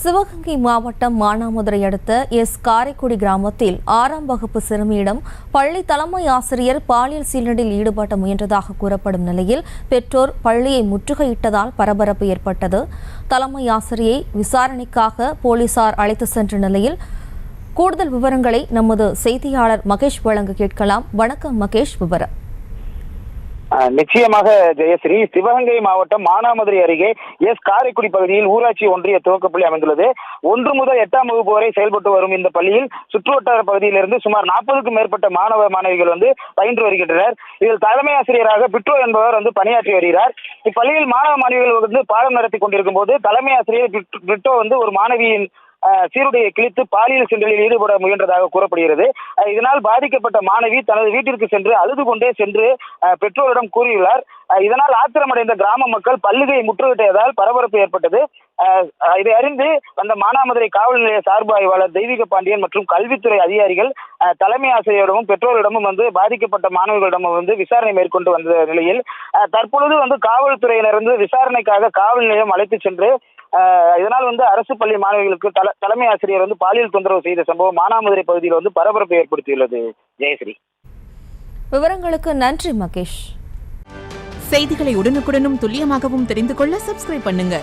சிவகங்கை மாவட்டம் மானாமதுரை அடுத்த காரைக்குடி கிராமத்தில் 6ஆம் வகுப்பு சிறுமியிடம் பள்ளி தலைமை ஆசிரியர் பாலியல் சீண்டலில் ஈடுபட முயன்றதாக கூறப்படும் நிலையில் பெற்றோர் பள்ளியை முற்றுகையிட்டதால் பரபரப்பு ஏற்பட்டது. தலைமை ஆசிரியை விசாரணைக்காக போலீசார் அழைத்து சென்ற நிலையில் கூடுதல் விவரங்களை நமது செய்தியாளர் மகேஷ் வழங்க கேட்கலாம். வணக்கம் மகேஷ், விவரம். நிச்சயமாக ஜெயஸ்ரீ, சிவகங்கை மாவட்டம் மானாமதுரை அருகே காரைக்குடி பகுதியில் ஊராட்சி ஒன்றிய துவக்கப்பள்ளி அமைந்துள்ளது. 1 முதல் 8ஆம் வகுப்பு வரை செயல்பட்டு வரும் இந்த பள்ளியில் சுற்றுவட்டார பகுதியிலிருந்து சுமார் 40க்கும் மேற்பட்ட மாணவ மாணவிகள் பயின்று வருகின்றனர். இதில் தலைமை ஆசிரியராக பிட்ரோ என்பவர் பணியாற்றி வருகிறார். இப்பள்ளியில் மாணவ மாணவிகள் பாடம் நடத்தி கொண்டிருக்கும் போது தலைமை ஆசிரியர் பிட்ரோ ஒரு மாணவியின் சீருடையை கிழித்து பாலியல் சீண்டலில் ஈடுபட முயன்றதாக கூறப்படுகிறது. இதனால் பாதிக்கப்பட்ட மாணவி தனது வீட்டிற்கு சென்று அழுது கொண்டே சென்று பெற்றோரிடம் கூறியுள்ளார். இதனால் ஆத்திரமடைந்த கிராம மக்கள் பள்ளியை முற்றுகையிட்டதால் பரபரப்பு ஏற்பட்டது. இதை அறிந்து அந்த மானாமதுரை காவல் நிலைய சார்பு ஆய்வாளர் தெய்வீக பாண்டியன் மற்றும் கல்வித்துறை அதிகாரிகள் தலைமை ஆசிரியரிடமும் பெற்றோரிடமும் பாதிக்கப்பட்ட மாணவர்களிடம் விசாரணை மேற்கொண்டு வந்த நிலையில் தற்பொழுது காவல்துறையினர் விசாரணைக்காக காவல் நிலையம் அழைத்து சென்று இதனால் அரசு பள்ளி மாணவிகளுக்கு தலைமை ஆசிரியர் பாலியல் தொந்தரவு செய்த சம்பவம் மானாமதுரை பகுதியில் பரபரப்பை ஏற்படுத்தியுள்ளது. ஜெயஸ்ரீ, விவரங்களுக்கு நன்றி மகேஷ். செய்திகளை உடனுக்குடனும் துல்லியமாகவும் தெரிந்து கொள்ள சப்ஸ்கிரைப் பண்ணுங்க.